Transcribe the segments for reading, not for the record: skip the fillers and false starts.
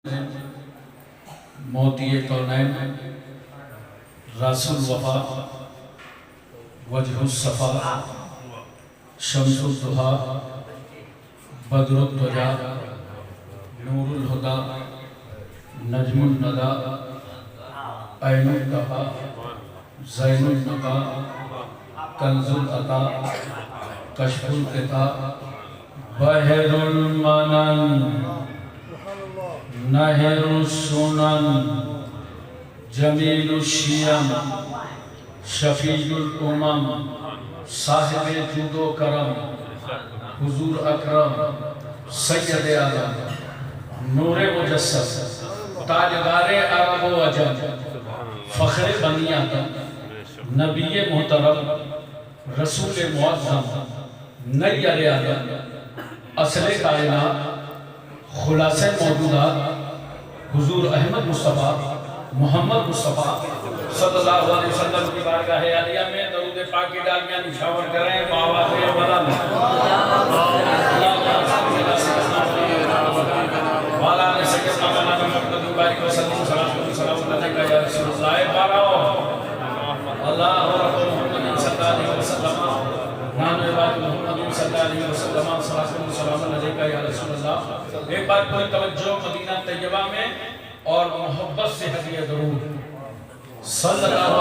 मोती कौनैन रासुल वफा वजहुस सफा शम्सुल दुहा बदरुल त्वजा नूरुल हुदा नजमुल नदा ऐनुल कहा ज़ैनुल नका कंजुल अता कशफुल क़िता बहरुल मनन नहरुस सुनन जमीलुश शियम शफीउल उमम साहिबे जुदो करम हुजूर अकरम सैयद आलम नूरे मुजस्सम ताजदारे अरब व अजम फ़ख्रे बनी आदम नबी मोहतरम रसूल मुअज़्ज़म नय्यर आदम असले कायनात खुलासे मौजूदात हुजूर अहमद मुस्तफ़ा मोहम्मद मुस्तफ़ा सल्लल्लाहु अलैहि वसल्लम की बारगाह आलिया में दरूद पाक की डालियां निछावर करें बाबा के बदन वाला ने सैयदना मौलाना मुहम्मद बारिक वसल्लम सल्लल्लाहु अलैहि या रसूलुल्लाह बाराओ अल्लाह मुहम्मद सल्लल्लाहु अलैहि वसल्लम नाम इबाद मुहम्मद सल्लल्लाहु अलैहि वसल्लम सल्लल्लाहु अलैहि या रसूलुल्लाह। एक बार कोई तवज्जो मदीना तैयबा में और मोहब्बत से हदिया दरूद सल्लल्लाहु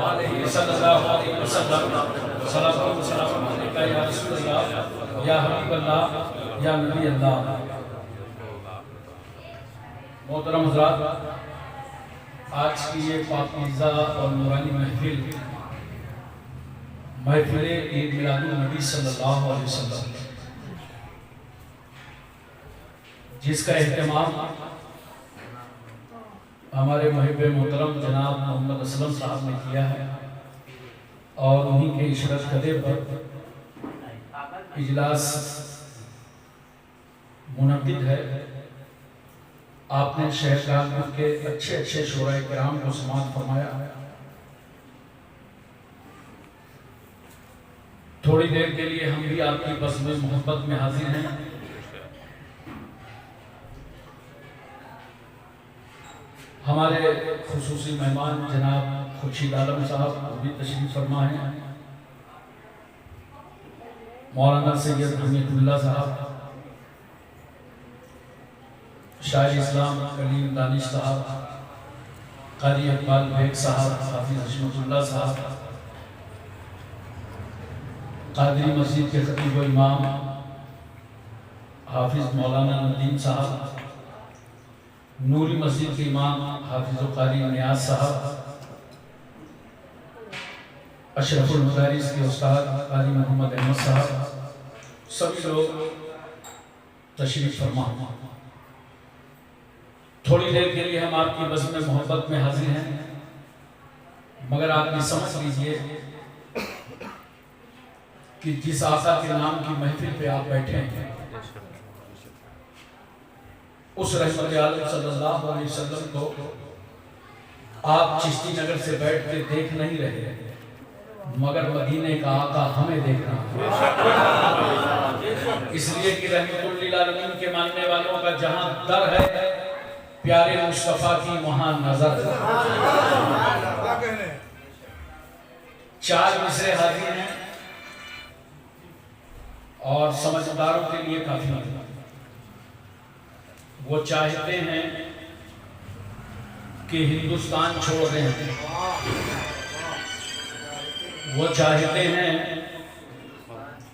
अलैहि वसल्लम सलाम अलैका या रसूलल्लाह या हबीबल्लाह या नबी अल्लाह। मोहतरम हज़रात, आज की ये पाकीज़ा और नूरानी महफिल ईद मिलादुन नबी सल्लल्लाहु अलैहि वसल्लम जिसका एहतमाम हमारे मुहिब्बे मोहतरम जनाब मोहम्मद असलम साहब ने किया है और उन्हीं के इशरत कदे पर इजलास मुनक़िद है। आपने शहरगाह के अच्छे अच्छे शोराए किराम को समाअत फरमाया। थोड़ी देर के लिए हम भी आपकी बज़्म मोहब्बत में हाजिर हैं। हमारे खुसूसी मेहमान जनाब खुर्शीद आलम साहब भी तशरीफ फरमा हैं, मौलाना सैयद हमीदुल्लाह साहब, शायर इस्लाम कलीम दानिश साहब, कारी इकबाल बेग साहब, हाफिज हशमतुल्लाह साहब, कादरी मस्जिद के खतीब व इमाम हाफिज मौलाना नदीम साहब, नूरी मस्जिद के इमाम हाफिज कारी नियाज साहब, अशरफुल मदारिस के उस्ताद कारी मोहम्मद अहमद साहब, सभी लोग तशरीफ फरमा। थोड़ी देर के लिए हम आपकी बज़्म मोहब्बत में हाजिर हैं, मगर आप ये समझ लीजिए कि जिस आका के नाम की महफिल पे आप बैठे हैं उस रहमत आलम सल्लल्लाहु अलैहि वसल्लम को आप चिश्ती नगर से बैठ के देख नहीं रहे, मगर मदीने का आका हमें देख रहा है। इसलिए कि रहमतुल लिल आलमीन के मानने वालों का जहां दर है प्यारे मुस्तफा की वहां नजर है। चार मिसरे हाजिर हैं और समझदारों के लिए काफी है। वो चाहते हैं कि हिंदुस्तान छोड़ दें, वो चाहते हैं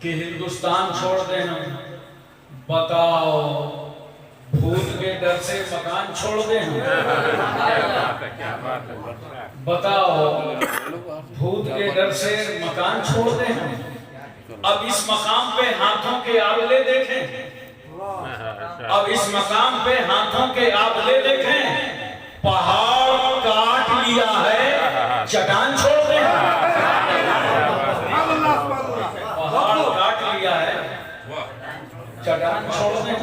कि हिंदुस्तान छोड़ दें। बताओ भूत के डर से मकान छोड़ दें? बताओ भूत के डर से मकान छोड़ दें? अब इस मकाम पे हाथों के आबले देखें, अब इस मकाम पे हाथों के आबले देखें। पहाड़ काट लिया है, चट्टान छोड़ दें? पहाड़ काट लिया है, चट्टान छोड़ दें?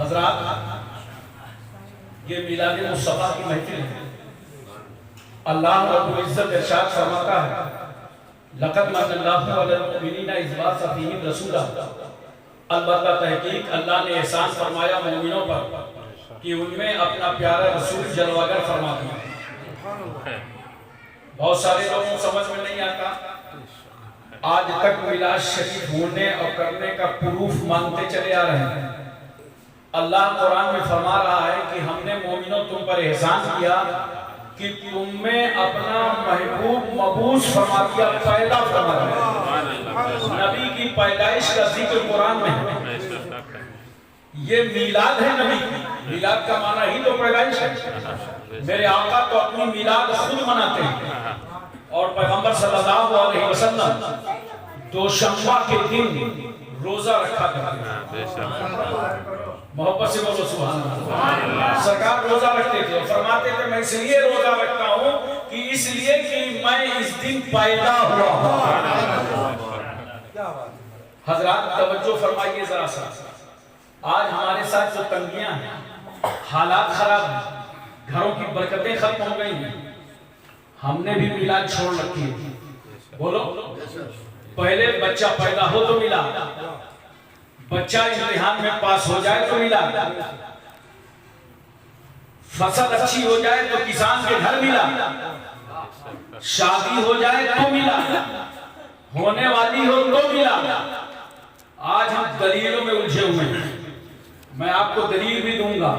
हजरात, ये मिलाद मुस्तफा की महफिल है। अल्लाह रब्बुल इज्जत इरशाद फरमाता है, लक़द मन्नल्लाहु अलल मुमिनीना इज़ बअसा फ़ीहिम रसूला अलबत्ता तहकीक अल्लाह ने एहसान फरमाया मोमिनों पर कि उनमें अपना प्यारा रसूल जलवागर फरमा दिया। बहुत सारे लोगों को समझ में नहीं आता, आज तक मिलाद शरीफ होने और करने का प्रूफ मानते चले आ रहे हैं। अल्लाह कुरान में फरमा रहा है कि हमने मोमिनों तुम पर एहसान किया कि तुम में अपना महबूब मबूस फरमा दिया, पैदा फरमा दिया। नबी की पैदाइश का जिक्र कुरान में है। ये मिलाद है नबी की। मिलाद का माना ही तो पैदाइश है। मेरे आका तो अपनी मिलाद खुद मनाते हैं और पैगंबर सल्लल्लाहु अलैहि वसल्लम दोशंबा के दिन रोजा रखा करते हैं। मोहब्बत से बोलो सुभान अल्लाह। सरकार रोजा रखते थे, फरमाते थे मैं इसलिए रोजा रखता हूँ कि इसलिए कि मैं इस दिन पैदा हुआ। हजरात तवज्जो फरमाइए जरा सा, आज हमारे साथ जो तंगियां हैं, हालात खराब हैं, घरों की बरकतें खत्म हो गई हैं, हमने भी मिलाद छोड़ रखी है। बोलो, पहले बच्चा पैदा हो तो मिला, बच्चा इम्तिहान में पास हो जाए तो मिला, फसल अच्छी हो जाए तो किसान के घर मिला, शादी हो जाए तो मिला, होने वाली हो तो मिला। आज हम दलीलों में उलझे हुए हैं। मैं आपको दलील भी दूंगा,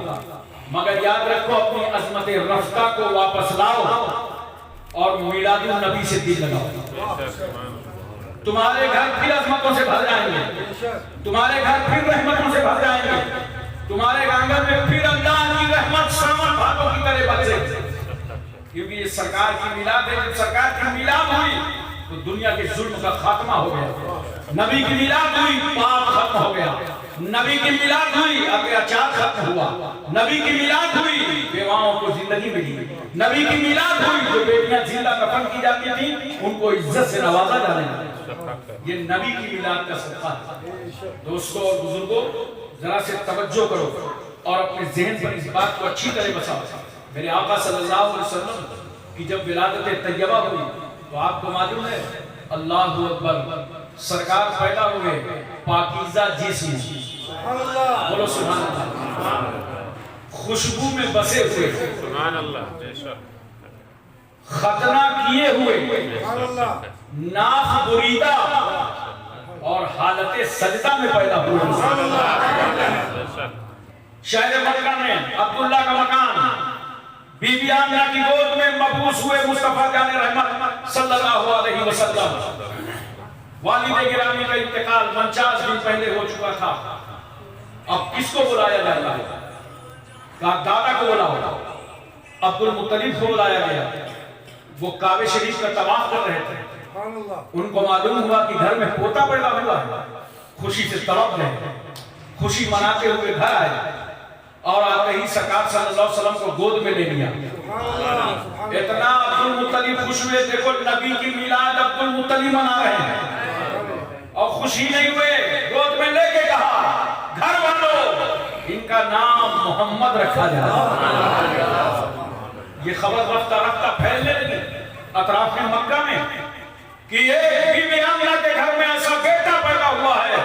मगर याद रखो अपनी अजमत रफ्ता को वापस लाओ और मिलादुन नबी से दिल लगाओ। तुम्हारे घर फिर अजमतों से भर जाएंगे, तुम्हारे घर फिर रहमतों से भर जाएंगे, तुम्हारे आंगन में फिर अल्लाह की रहमत सावन भादों की तरह बरसे। क्योंकि ये सरकार की मिलाद है। जब सरकार की मिलाद हुई तो दुनिया के जुल्म का खात्मा हो गया। नबी की मिलाद हुई, पाप खत्म हो गया। नबी की मिलाद हुई, अत्याचार खत्म हुआ। नबी की मिलाद हुई, बेवाओं को जिंदगी मिली। नबी की मिलाद हुई, जो बेटियां जिंदा कफन की जाती थी उनको इज्जत से नवाजा जाने लगा। ये नबी की मिलाद का सदका है। दोस्तों और बुजुर्गों, जरा से तवज्जो करो और अपने ज़हन पर इस बात को अच्छी तरह बसाओ। मेरे आका सल्लल्लाहु अलैहि वसल्लम की जब विलादत तैयबा हुई तो आपको मालूम है, अल्लाहु अकबर, सरकार पैदा हुए पाकीज़ा जिस्म, बोलो सुभान अल्लाह, खुशबू में बसे हुए, सुभान अल्लाह, खतना किए हुए, नाफ बुरीदा और हालत सजदा में पैदा हुए। शहर मक्का में अब्दुल्ला का मकान, बीबी आमिना की गोद में मबूस हुए मुस्तफा जाने रहमत सल्लल्लाहु अलैहि वसल्लम। वालिद गिरामी का इंतकाल 50 दिन पहले हो चुका था। अब किसको बुलाया जाता है? कहा दादा को बुलाओ। अब्दुल मुत्तलिब को बुलाया गया। वो काबे शरीफ का तवाफ कर रहे थे। उनको मालूम हुआ कि घर में पोता पैदा हुआ है। खुशी से तड़प गए, खुशी मनाते हुए घर आए और आते ही सरकार सल्लल्लाहु अलैहि वसल्लम को गोद में ले लिया। इतना अब्दुल मुत्तलिब खुश हुए, देखो नबी की मिलाद अब्दुल मुत्तलिब मना रहे हैं। और खुशी नहीं हुए, गोद में लेके कहा घर वालों इनका नाम मोहम्मद रखा जाए। ये खबर रफ्ता रफ्ता फैलने लगी अतराफ में मक्का में कि ये बीबी आमिना के घर में ऐसा बेटा पैदा हुआ है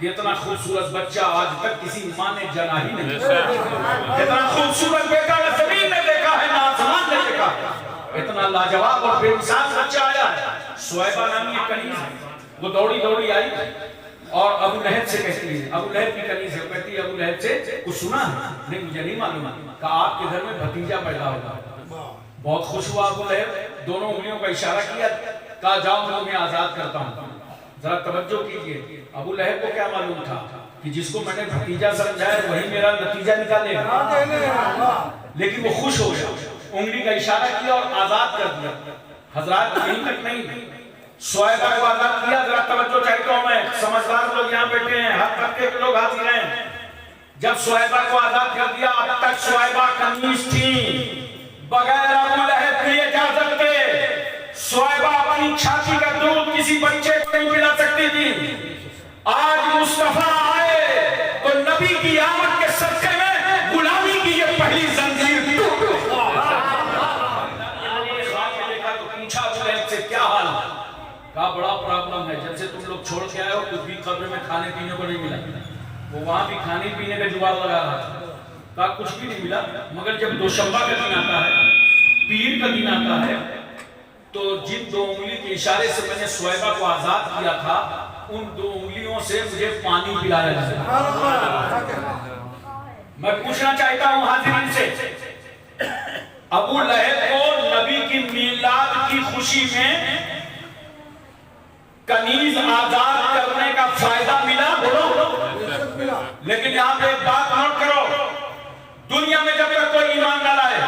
कि इतना खूबसूरत बच्चा आज तक किसी माँ ने जना ही नहीं। इतना खूबसूरत बेटा न जमीन ने देखा है, ना आसमान ने देखा है। इतना लाजवाब और बेमिसाल बच्चा आया है। सुहैबा नामी एक कनीज है, वो दौड़ी दौड़ी आई और अबू लहब से कहती है, अबू लहब की कनीज है, कहती है अबू लहब से कुछ सुना है? नहीं, मुझे नहीं मालूम। कहा आपके घर में भतीजा पैदा होगा। बहुत खुश हुआ अबू लहब, दोनों उंगलियों का इशारा किया, कहा जाओ मैं तुम्हें आजाद करता हूँ। जरा तवज्जो कीजिए, अबू लहब को क्या मालूम था कि जिसको मैंने भतीजा समझाया वही मेरा नतीजा निकालेगा। लेकिन वो खुश हो गया, उंगली का इशारा किया और आजाद कर दिया। हजरात यहीं तक नहीं, सुहैबा को आजाद किया। जरा तवज्जो चाहता हूं, मैं समझदार लोग यहाँ बैठे हैं, हर तबके के लोग हाजिर हैं। जब सुहैबा को आजाद कर दिया, अब तक सुहैबा कनीज थी, बगैर अबू लहब की इजाजत के सुहैबा अपनी छाती का दूध किसी बच्चे को नहीं पिला सकती थी। आज मुस्तफा आए तो नबी की आमद के सदके में गुलामी की ये पहली जंजीर टूट गई। देखा तो पूछा अबू लहब से क्या हाल? कहा बड़ा प्रॉब्लम है, जब से तुम लोग छोड़ के आए हो कुछ भी कब्र में खाने पीने को नहीं मिला। वो वहां भी खाने पीने का जुगाड़ लगा रहा था, कहा कुछ भी नहीं मिला, मगर जब दोशंबा का दिन आता है, पीर का दिन आता है, तो जिन 2 उंगली के इशारे से मैंने शुएबा को आजाद किया था, उन 2 उंगलियों से मुझे पानी पिलाया जाए। मैं पूछना चाहता हूं हाजिरीन से, अबू लहब को नबी की मीलाद की खुशी में कनीज आजाद करने का फायदा मिला, बोलो। लेकिन यहां पे एक बात नोट करो, दुनिया में जब तक कोई ईमान ना लाए,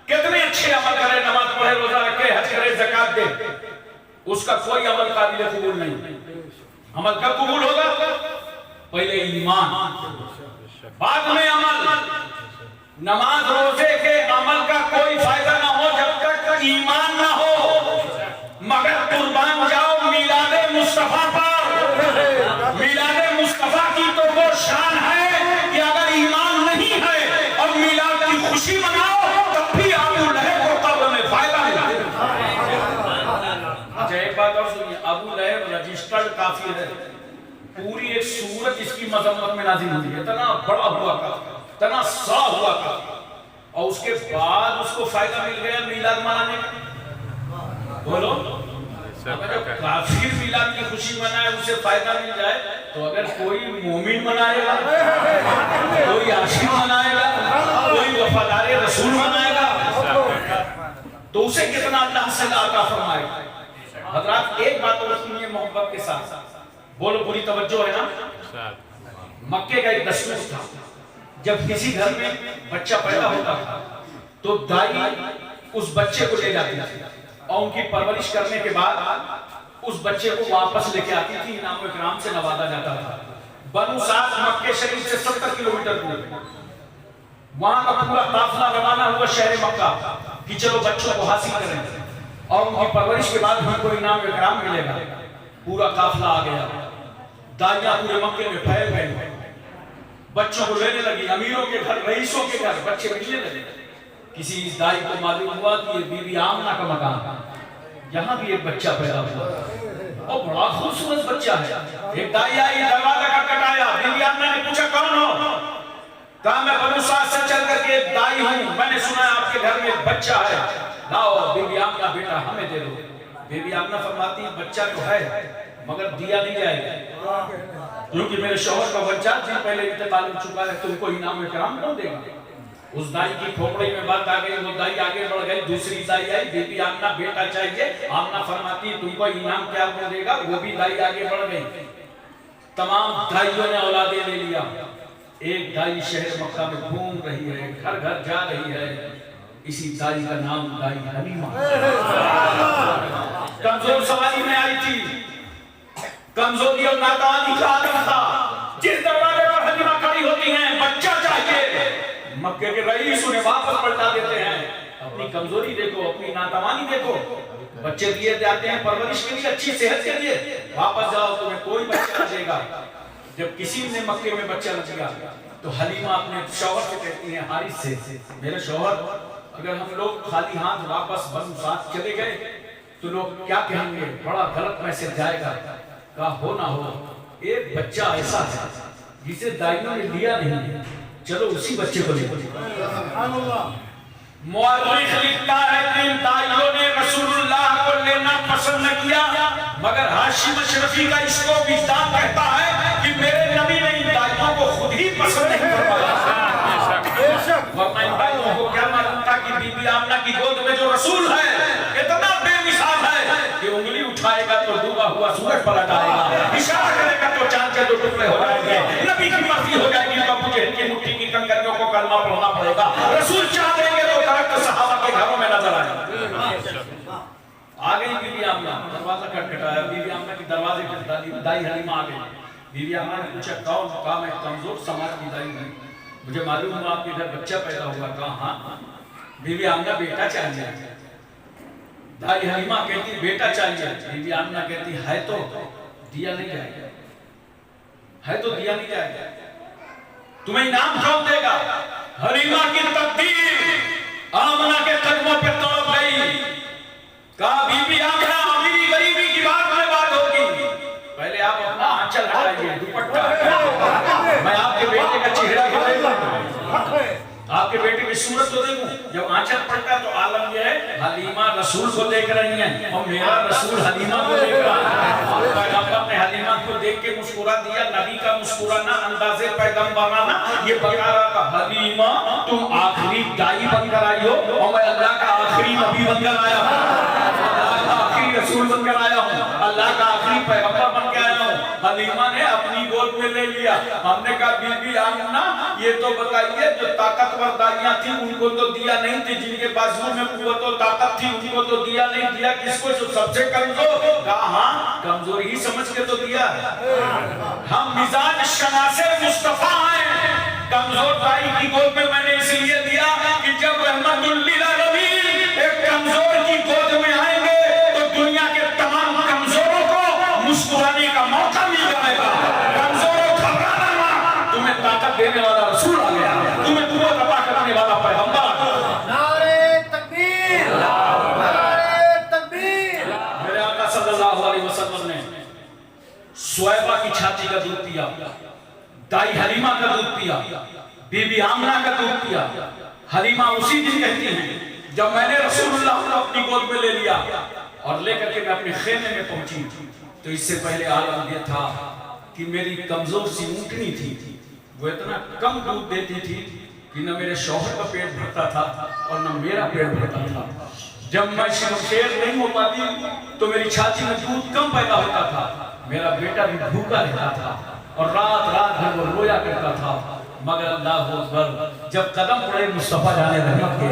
कितने अच्छे अमल करे, नमाज पढ़े, रोजा रखे, हज करे, ज़कात दे, उसका कोई अमल काबिल कबूल नहीं। अमल कब कबूल होगा? पहले ईमान, बाद में अमल। नमाज रोजे के अमल का कोई फायदा ना हो जब तक ईमान ना हो। मगर कुर्बान जाओ मिलादे मुस्तफा पर। मिलादे मुस्तफा की तो वो शान है कि अगर ईमान नहीं है और मिलाद की खुशी मनाओ तब भी अबू लहब को कब्र में फायदा मिला। अच्छा एक बात और सुनिए, अबू लहब रजिस्टर्ड काफिर है, पूरी एक सूरत इसकी मजम्मत में नाज़िल हुई है, इतना बड़ा हुआ का, इतना सा हुआ का, और उसके बाद उसको फायदा मिल गया मिलाद मनाने का। बोलो, अगर जब काफिर मिलाद की खुशी मनाए उसे फायदा मिल जाए, तो अगर कोई मोमिन मनाएगा, कोई आशिक मनाएगा, कोई वफादार रसूल मनाएगा, तो उसे कितना अल्लाह से अता फरमाएगा। हज़रात एक बात और सुनिए मोहब्बत के साथ, बोलो पूरी तवज्जो है ना। मक्के का एक दस्तूर था, जब किसी घर में बच्चा पैदा होता था तो दाई उस बच्चे को ले जाती थी और उनकी परवरिश करने के बाद उस बच्चे को वापस लेके आती थी, इनाम व इकराम से नवाजा जाता था। बनु साद मक्के शरीफ से 70 किलोमीटर दूर, वहां का पूरा काफिला रवाना हुआ शहर मक्का कि चलो बच्चों को हासिल करें और उनकी परवरिश के बाद हमको इनाम व इकराम मिलेगा। पूरा काफिला आ गया, दाइयां पूरे मक्के में फैल गए, बच्चों को लेने लगी, अमीरों के घर, रईसों के घर बच्चे मिलने लगे। किसी दाई को मालूम हुआ कि ये बीबी आमना का मकान, यहाँ भी एक बच्चा पैदा हुआ और बड़ा खूबसूरत बच्चा है। एक दाई आई, दरवाजा खटखटाया, बीबी आमना ने पूछा कौन हो? कहा मैं बनु साद से चल करके दाई हूँ, मैंने सुना आपके घर में एक बच्चा है, लाओ बीबी आमना बेटा हमें दे दो। बीबी आमना फरमाती बच्चा तो है मगर दिया नहीं जाएगा, क्योंकि मेरे शौहर का बच्चा दिन पहले इंतकाल हो चुका है, तुमको इनाम में कराम कौन देगा? उस दाई की खोपड़ी में बात आ गई, वो दाई आगे बढ़ गई, दूसरी दाई आई, बीबी आमना बेटा चाहिए, आमना फरमाती तुमको इनाम क्या कौन देगा? वो भी दाई आगे बढ़ गई, तमाम दाइयों ने औलादे ले लिया। एक दाई शहर मक्का में घूम रही है, घर घर जा रही है, इसी दाई का नाम दाई हलीमा। कमजोर सवारी में आई थी, कमजोरी और नादानी का आदम था। जिस दरवाजे पर हलीमा खड़ी होती हैं, बच्चा चाहिए, मक्के के रईस उन्हें वापस पलटा देते हैं। अपनी कमजोरी देखो, अपनी नादानी देखो, बच्चे दिए जाते हैं परवरिश के लिए, अच्छी सेहत के लिए, वापस जाओ तुम्हें कोई बच्चा न देगा। जब किसी ने मक्के में बच्चा न दिया तो हलीमा अपने शौहर से कहती है, हारिस से, मेरे शौहर अगर हम लोग खाली हाथ वापस बनु साद चले गए तो लोग क्या कहेंगे, बड़ा गलत मैसेज जाएगा। कहा हो ना हो, एक बच्चा ऐसा है जिसे दाइयों ने लिया नहीं, चलो उसी बच्चे को ले। मुअर्रिख लिखता है कि दाइयों ने रसूलुल्लाह को लेना पसंद न किया, मगर हाशिम अशरफी का इसको विजदान कहता है कि मेरे नबी ने इन दाइयों को खुद ही पसंद नहीं करवाया। वरना इन दाइयों को क्या मालूम था कि बीबी आमना की गोद में जो रसूल है इतना बेमिसाल है कि उंगली उठाएगा तो डूबा हुआ सूरज पलट आएगा, इशारा करेगा तो चांद के 2 टुकड़े हो जाएंगे, नबी की मर्जी हो जाएगी, बाबू जहल की मुट्ठी की कंकरियों को कलमा पढ़ना पड़ेगा, रसूल चाह देंगे तो दरख्त सहाबा के घरों में नजर आएगा। आ गई बीबी आमना, दरवाजा खटखटाया, बीबी आमना के दरवाजे पर दाई हलीमा आ गई। बीबी आमना ने पूछा कौन? कहा मैं कमजोर समाज की दाई हूँ, मुझे मालूम हुआ आपके घर बच्चा पैदा हुआ। कहा हाँ। बीबी आमना बेटा चाहिए, दाई हलीमा कहती बेटा चाहिए, बीबी आमना कहती है तो दिया नहीं जाएगा, है तो दिया नहीं जाएगा, तुम्हें इनाम कौन देगा? हलीमा की तकदीर आमना के कदमों पे तड़प गई। कहा बीबी आमना अमीरी गरीबी की बात में बात होगी, कराइए, दुपट्टा। मैं आपके बेटे का चेहरा क्यों देखूं, आपके बेटे की सूरत तो देखूं। जब आंचल पड़ता है तो आलम यह है हलीमा रसूल को देख रही हैं और मेरा रसूल हलीमा को देख रहा है। पैगंबर ने हलीमा को देख के मुस्कुरा दिया। नबी का मुस्कुराना अंदाज़े पैगंबराना ये बता रहा था, हलीमा तुम आखिरी दाई बनकर आई हो और मैं अल्लाह का आखिरी नबी बनकर आया हूं, अल्लाह का आखिरी रसूल बनकर आया हूं, अल्लाह का आखिरी पैगंबर बनकर आया हूं। हलीमा ने अपनी गोद में ले लिया। हमने कहा बीबी आमना ये तो बताइए जो ताकतवर दाइयां थी उनको तो दिया नहीं थी, जिनके बाजू में कुव्वत और ताकत थी उनको तो दिया नहीं, दिया किसको जो सबसे कमजोर। कहा हाँ कमजोर ही समझ के तो दिया। हम मिजाज शनासे मुस्तफा हैं, कमजोर दाई की गोद में मैंने इसलिए दिया कि जब रहमतुल लिल आलमीन एक कमजोर की गोद में आएंगे तो दुनिया के तमाम कमजोरों को मुस्कुराने का मौका मिल जाएगा। कमजोरों घबराना मत, तुम्हें ताकत देने वाला रसूल आ गया, तुम्हें कुव्वत अता करने वाला पैगंबर। नारे तकबीर, नारे तकबीर। मेरे आका सल्लल्लाहु अलैहि वसल्लम ने सुहैबा की छाती का दूध पिया, दाई हलीमा का दूध पिया, बीबी आमना का दूध पिया। हलीमा उसी दिन कहती हैं जब मैंने रसूलुल्लाह को अपनी गोद में ले लिया और लेकर के मैं अपने खेमे में पहुंची तो इससे पहले आलम यह था कि मेरी कमजोर सी ऊँटनी थी, वो इतना कम दूध देती थी कि न मेरे शौहर का पेट भरता था और न मेरा पेट भरता था। जब मैं शेर नहीं हो पाती तो मेरी छाती में दूध कम पैदा होता था, मेरा बेटा भी भूखा रहता था और रात रात भर वो रोया करता था। मगर अल्लाह अकबर जब कदम पड़े मुस्तफा जाने रहमत के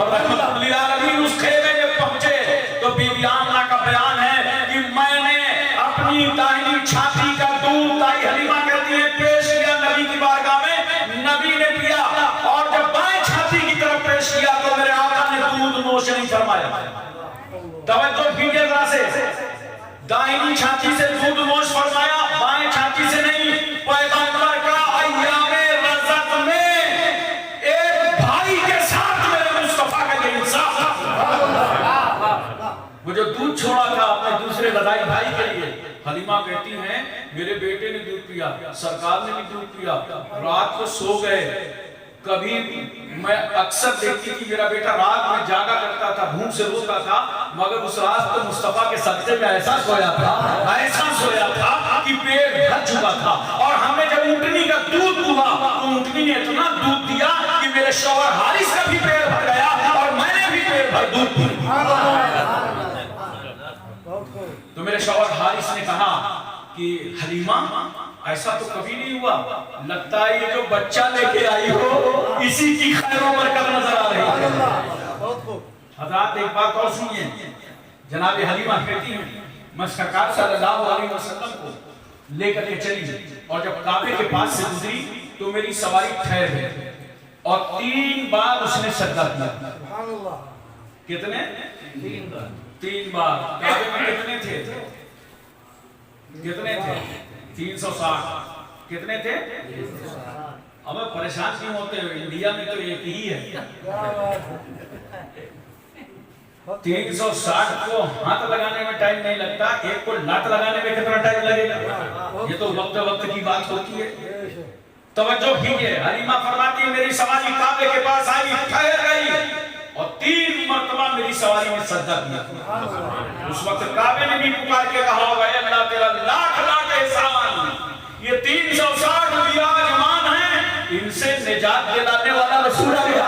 और रहमतुल लिल आलमीन उस खेमे में पहुंचे तो बीबी आमना का बयान है कि मैंने अपनी दाहिनी छाती का दूध, दाई हलीमा कहती है, पेश किया नबी की बारगाह में, नबी ने पिया और जब बाएं छाती की तरफ पेश किया तो मेरे आका ने दूध नोश नहीं फरमाया। तवज्जो कीजिए जरा से, दाहिनी छाती से दूध नोश फरमाया, बाएं छाती से नहीं। पैगंबर का अय्यामे रज़त में एक भाई के साथ मेरे मुस्तफा का इंसाफ, वो जो दूध छोड़ा था अपने दूसरे लड़ाई भाई के लिए। हलीमा कहती हैं मेरे बेटे ने दूध पिया, सरकार ने भी दूध पिया, रात को सो गए। कभी मैं अक्सर देखती थी मेरा बेटा रात में जागा करता था, भूख से रोता था, मगर उस रात को मुस्तफा के सदक़े में ऐसा सोया था कि पेट भर चुका था। और हमें जब ऊँटनी का दूध हुआ तो ऊँटनी ने इतना दूध दिया कि मेरे शौहर हारिस का भी पेट भर गया और मैंने भी पेट भर दूध पी। तो मेरे शौहर हारिस ने कहा कि हलीमा ऐसा तो कभी नहीं हुआ, लगता है ये जो बच्चा लेके आई हो इसी की खैरों बरकत नजर आ रही है। हज़रात एक बात और सुनिए, जनाब हलीमा कहती हैं मैं सरकार सल्लल्लाहु अलैहि वसल्लम को लेकर के चली और जब काबे के पास से गुजरी तो मेरी सवारी ठहर गई और 3 बार उसने सजदा किया। कितने? 3 बार। काबे में कितने थे? 360। कितने थे? अब परेशान क्यों होते हो, इंडिया में तो एक ही है। 360 को हाथ लगाने में टाइम नहीं लगता, एक को लात लगाने में कितना टाइम लगेगा? ये तो वक्त वक्त की बात होती है। तवज्जो कीजिए, हलीमा फरमाती है मेरी सवारी काबे के पास आई, ठहर गई और 3 मरतबा मेरी सवारी में सजदा किया। उस वक्त काबे ने भी पुकार के कहा होगा अल्लाह तेरा लाख लाख एहसान, ये 360 विराजमान हैं, इनसे निजात दिलाने वाला रसूल आ गया,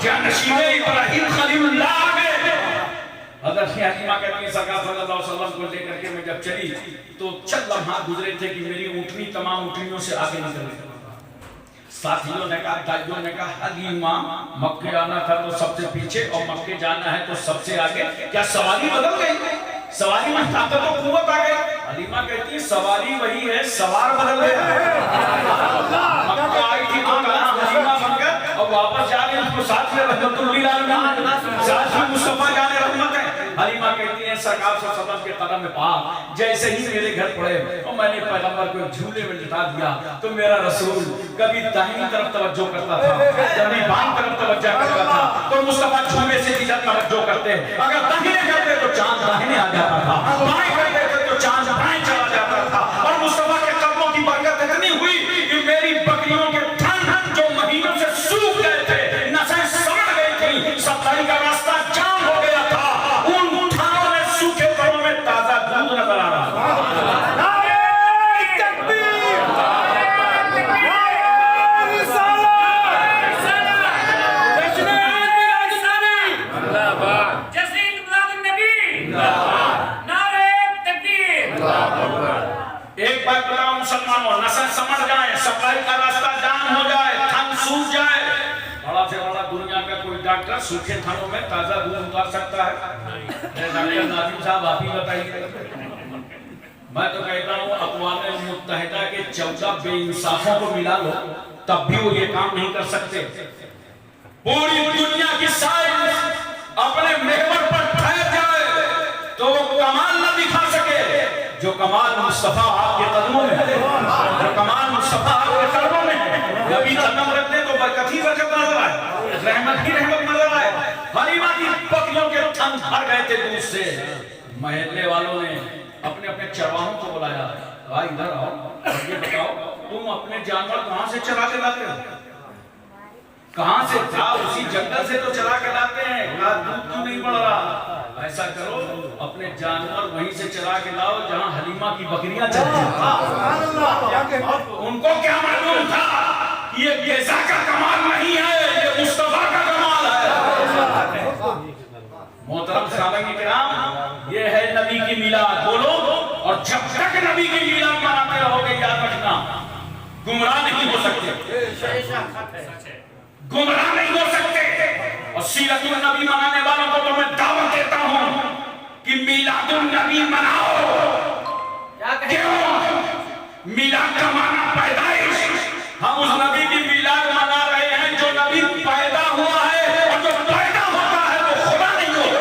जानशीने इब्राहिम खलीलुल्लाह आ गए। हज़रत हलीमा कहती है सरकार सल्लल्लाहु अलैहि वसल्लम को लेकर के मैं जब चली तो चंद लम्हात गुजरे थे कि मेरी ऊँटनी तमाम ऊँटनियों से आगे निकल गई। साथियों ने कहा, दाइयों ने कहा, हलीमा मक्के आना था तो सबसे पीछे और मक्के जाना है तो सबसे आगे, क्या सवारी बदल गई? सवारी में ताकत और कुव्वत आ गई? हलीमा कहती है सवारी वही है, सवार बदल गया। मक्का आई थी तो कहा हलीमा बनकर और वापस जाके उसको साथ में रहमतुल लिल आलमीन, साथ में मुस्तफा जाने रहमत है। हलीमा कहती है सरकार सल्लल्लाहु अलैहि वसल्लम के कदम में पाक जैसे ही मेरे घर पड़े और मैंने पैगंबर को झूले में लिटा दिया तो मेरा रसूल कभी दाहिनी तरफ तवज्जो करता था, कभी बाईं तरफ तवज्जो करता था। तो मुस्तफा झूले से जिधर तवज्जो करते, अगर दाहिने करते तो चांद दाहिने आ जाता था, बाएं करते तो चांद बाएं चला जाता था। और मुस्तफा का कोई डॉक्टर सूखे थानों में ताजा दूध उतार सकता है? डॉक्टर नाजिम साहब आप ही बताइए। मैं तो कहता हूँ अक़वाम मुत्तहिदा के 14 बेइंसाफों को मिला लो तब भी वो ये काम नहीं कर सकते। पूरी दुनिया की साइंस अपने महवर पर ठहर जाए तो वो कमाल न दिखा सके जो कमाल मुस्तफा आपके कदमों में है, जो कमाल मुस्तफा आपके कदमों में है। नबी कदम रखते तो बरकत ही बरकत नजर आए, रहमत ही रहमत नजर आए। हलीमा की बकरियों के थन भर गए थे दूध से। महल्ले वालों ने अपने अपने चरवाहों को बुलाया, भाई इधर आओ और ये बताओ तुम अपने जानवर कहां से चरा के लाते हो? कहां से? था उसी जंगल से तो चला के लाते हैं। दूध क्यों नहीं बढ़ रहा? ऐसा करो अपने जानवर वहीं से चरा के लाओ जहां हलीमा की बकरियां चलती हैं। उनको क्या मालूम था कि ये गेजा का कमाल नहीं है, ये मुस्तफा का कमाल है। मोहतरम सामईन किराम, ये है नबी की मिलाद। बोलो, और जब तक नबी की मिलाद मनाते रहोगे याद रखना गुमराह नहीं हो सकते, गुमराह नहीं हो सकते। और सीरतुन नबी मनाने वालों को तो मैं दावत देता हूं कि मिलादुन नबी मनाओ। क्यों? मिलाद का माना पैदाइश। हम उस नबी की मिलाद मना रहे हैं जो नबी पैदा हुआ है, और जो पैदा होता है वो खुदा नहीं होता।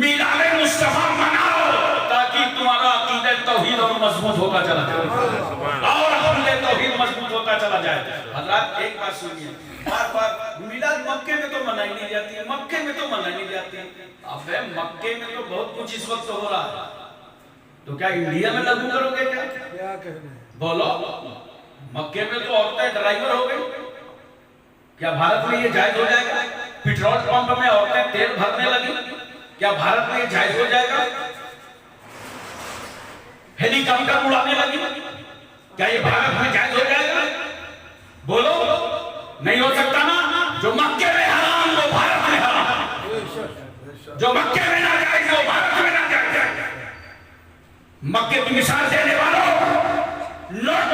मिलाद मुस्तफा मनाओ ताकि तुम्हारा अकीदा तौहीद और मजबूत होता चला जाए, और अकीदा तौहीद मजबूत होता चला जाए। हज़रात एक बात सुनिए, बार बार मिलाद मक्के में तो मनाई नहीं जाती है, मक्के में तो मनाई नहीं जाती है। अबे मक्के में तो बहुत कुछ इस वक्त हो रहा है, तो क्या इंडिया में लागू करोगे क्या? बोलो, मक्के में तो औरतें ड्राइवर हो गई, क्या भारत में ये जायज हो जाएगा? पेट्रोल पंप में औरतें तेल भरने लगी, क्या भारत में ये जायज हो जाएगा? हेलीकॉप्टर उड़ाने लगी, क्या ये भारत में जायज हो जाएगा? बोलो, नहीं हो सकता ना। जो मक्के में हराम वो भारत में हराम, जो मक्के में ना जाए वो भारत में ना जाए। मक्के की मिसाल देने वालों, नोट